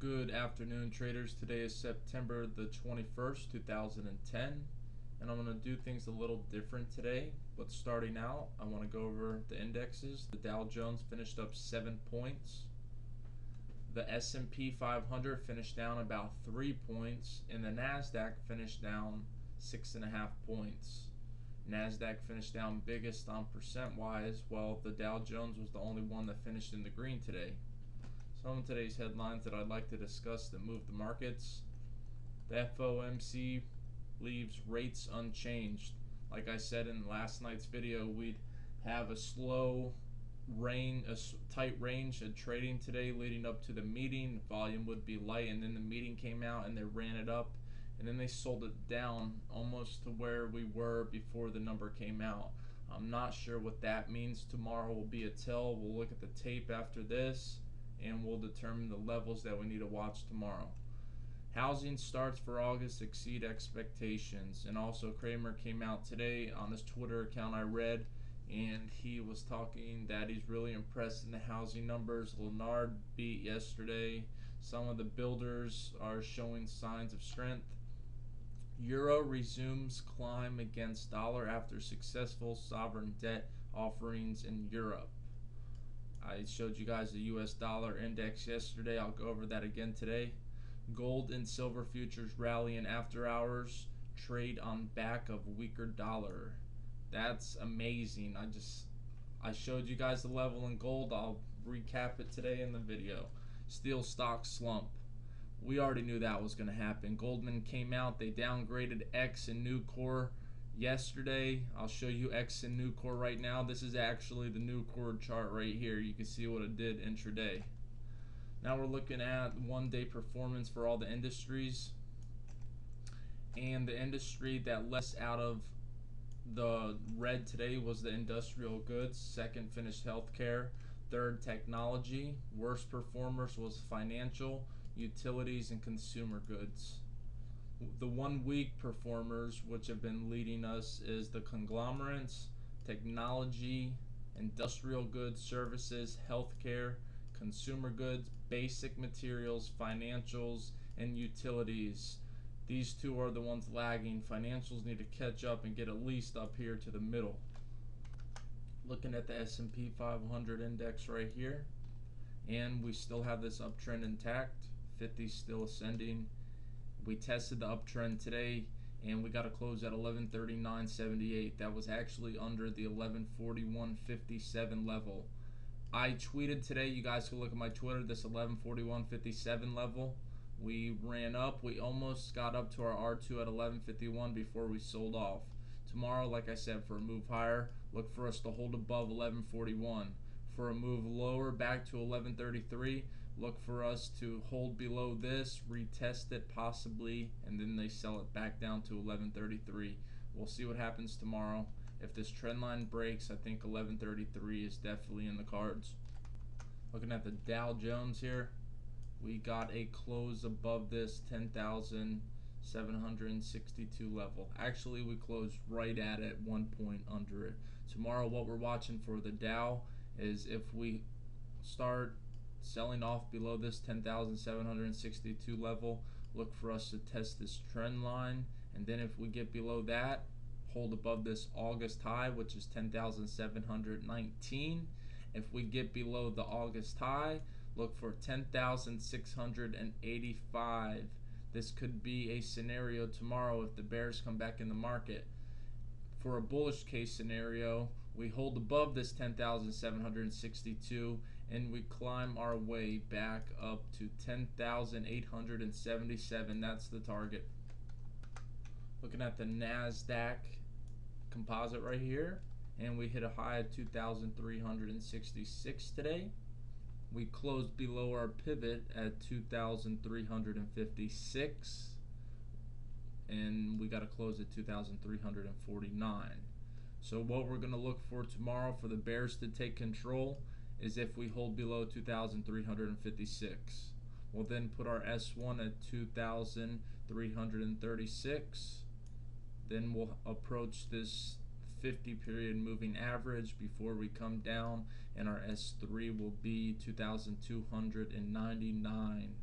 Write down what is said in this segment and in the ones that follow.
Good afternoon, traders. Today is September the 21st, 2010, and I'm going to do things a little different today. But starting out, I want to go over the indexes. The Dow Jones finished up 7 points. The S&P 500 finished down about 3 points, and the Nasdaq finished down 6.5 points. Nasdaq finished down biggest on percent-wise, while the Dow Jones was the only one that finished in the green today. Some of today's headlines that I'd like to discuss that move the markets. The FOMC leaves rates unchanged. Like I said in last night's video, we'd have a tight range of trading today leading up to the meeting. Volume would be light, and then the meeting came out and they ran it up, and then they sold it down almost to where we were before the number came out. I'm not sure what that means. Tomorrow will be a tell. We'll look at the tape after this, and we'll determine the levels that we need to watch tomorrow. Housing starts for August exceed expectations, and also Kramer came out today on his Twitter account I read, and he was talking that he's really impressed in the housing numbers. Lenard beat yesterday. Some of the builders are showing signs of strength. Euro resumes climb against dollar after successful sovereign debt offerings in Europe. I showed you guys the US dollar index yesterday. I'll go over that again today. Gold and silver futures rally in after hours. Trade on back of weaker dollar. That's amazing. I showed you guys the level in gold. I'll recap it today in the video. Steel stock slump. We already knew that was going to happen. Goldman came out. They downgraded X and Nucor yesterday. I'll show you X and Nucor right now. This is actually the Nucor chart right here. You can see what it did intraday. Now we're looking at one-day performance for all the industries. And the industry that less out of the red today was the industrial goods. Second finished healthcare. Third, technology. Worst performers was financial, utilities, and consumer goods. The 1 week performers, which have been leading us, is the conglomerates, technology, industrial goods, services, healthcare, consumer goods, basic materials, financials, and utilities. These two are the ones lagging. Financials need to catch up and get at least up here to the middle. Looking at the S&P 500 index right here, and we still have this uptrend intact. 50 still ascending. We tested the uptrend today, and we got to close at 1139.78. That was actually under the 1141.57 level. I tweeted today, you guys can look at my Twitter, this 1141.57 level. We ran up. We almost got up to our R2 at 1151 before we sold off. Tomorrow, like I said, for a move higher, look for us to hold above 1141. For a move lower back to 1133, look for us to hold below this, retest it possibly, and then they sell it back down to 1133. We'll see what happens tomorrow. If this trend line breaks, I think 1133 is definitely in the cards. Looking at the Dow Jones here, we got a close above this 10,762 level. Actually, we closed right at it, 1 point under it. Tomorrow, what we're watching for the Dow is if we start selling off below this 10,762 level, look for us to test this trend line, and then if we get below that, hold above this August high, which is 10,719. If we get below the August high, look for 10,685. This could be a scenario tomorrow if the bears come back in the market. For a bullish case scenario, we hold above this 10,762 and we climb our way back up to 10,877. That's the target. Looking at the Nasdaq composite right here, and we hit a high of 2,366 today. We closed below our pivot at 2,356, and we got to close at 2,349. So what we're going to look for tomorrow for the bears to take control is if we hold below 2,356. We'll then put our S1 at 2,336. Then we'll approach this 50 period moving average before we come down, and our S3 will be 2,299.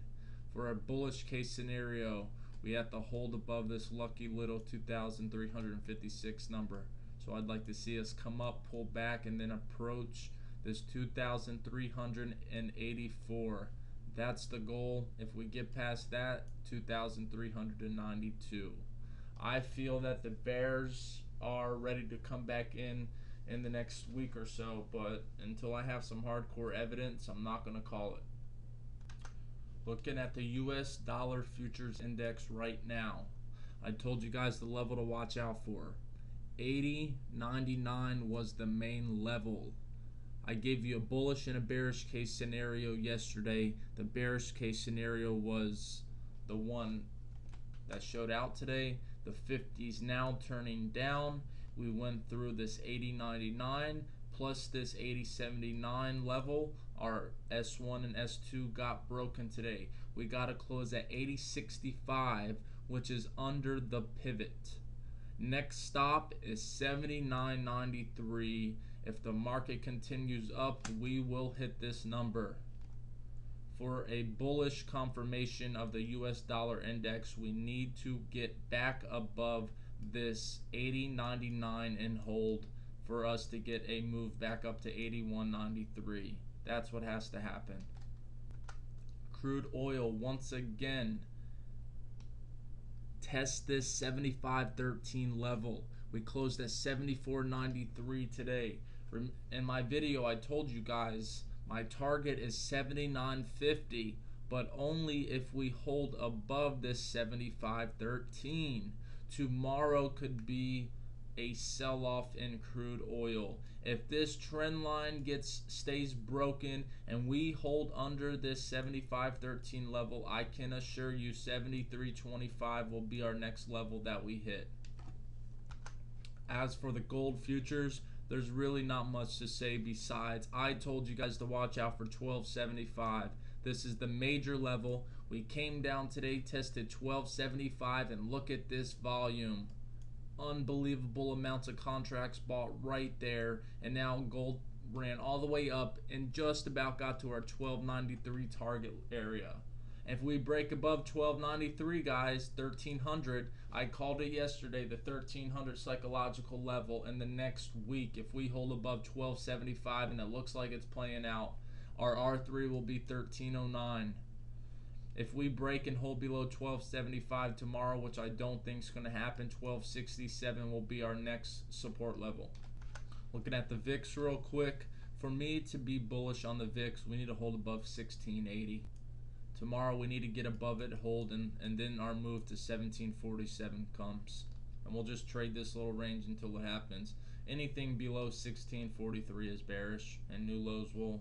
For a bullish case scenario, we have to hold above this lucky little 2,356 number. So I'd like to see us come up, pull back, and then approach this 2,384. That's the goal. If we get past that, 2,392. I feel that the bears are ready to come back in the next week or so, but until I have some hardcore evidence, I'm not going to call it. Looking at the US dollar futures index right now, I told you guys the level to watch out for. 80.99 was the main level. I gave you a bullish and a bearish case scenario yesterday. The bearish case scenario was the one that showed out today. The 50's now turning down. We went through this 80.99 plus this 80.79 level. Our S1 and S2 got broken today. We got to close at 80.65, which is under the pivot. Next stop is 79.93. If the market continues up, we will hit this number. For a bullish confirmation of the US dollar index, we need to get back above this 80.99 and hold for us to get a move back up to 81.93. That's what has to happen. Crude oil once again test this 75.13 level. We closed at 74.93 today. In my video, I told you guys my target is 79.50, but only if we hold above this 75.13. Tomorrow could be a sell-off in crude oil. If this trend line stays broken and we hold under this 75.13 level, I can assure you 73.25 will be our next level that we hit. As for the gold futures, there's really not much to say besides I told you guys to watch out for 12.75. This is the major level. We came down today, tested 12.75, and look at this volume. Unbelievable amounts of contracts bought right there, and now gold ran all the way up and just about got to our 12.93 target area. If we break above 12.93, guys, 1300, I called it yesterday, the 1300 psychological level, and the next week, if we hold above 12.75, and it looks like it's playing out, our R3 will be 1309. If we break and hold below 12.75 tomorrow, which I don't think is going to happen, 12.67 will be our next support level. Looking at the VIX real quick, for me to be bullish on the VIX, we need to hold above 1680. Tomorrow we need to get above it, hold, and then our move to 1747 comes. And we'll just trade this little range until it happens. Anything below 1643 is bearish, and new lows will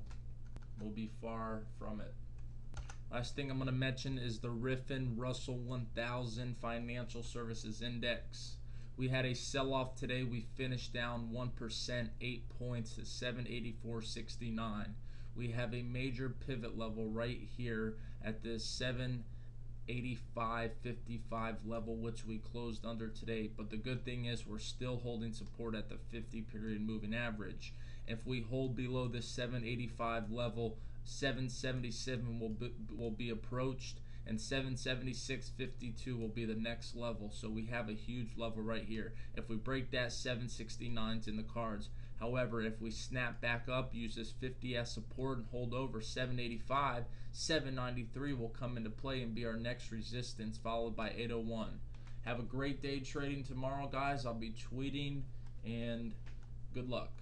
be far from it. Last thing I'm going to mention is the Riffin Russell 1000 Financial Services Index. We had a sell-off today. We finished down 1%, 8 points to 784.69. We have a major pivot level right here at this 785.55 level, which we closed under today. But the good thing is we're still holding support at the 50-period moving average. If we hold below this 785 level, 777 will be approached, and 776.52 will be the next level. So we have a huge level right here. If we break that, 769's in the cards. However, if we snap back up, use this 50 as support and hold over 785, 793 will come into play and be our next resistance, followed by 801. Have a great day trading tomorrow, guys. I'll be tweeting, and good luck.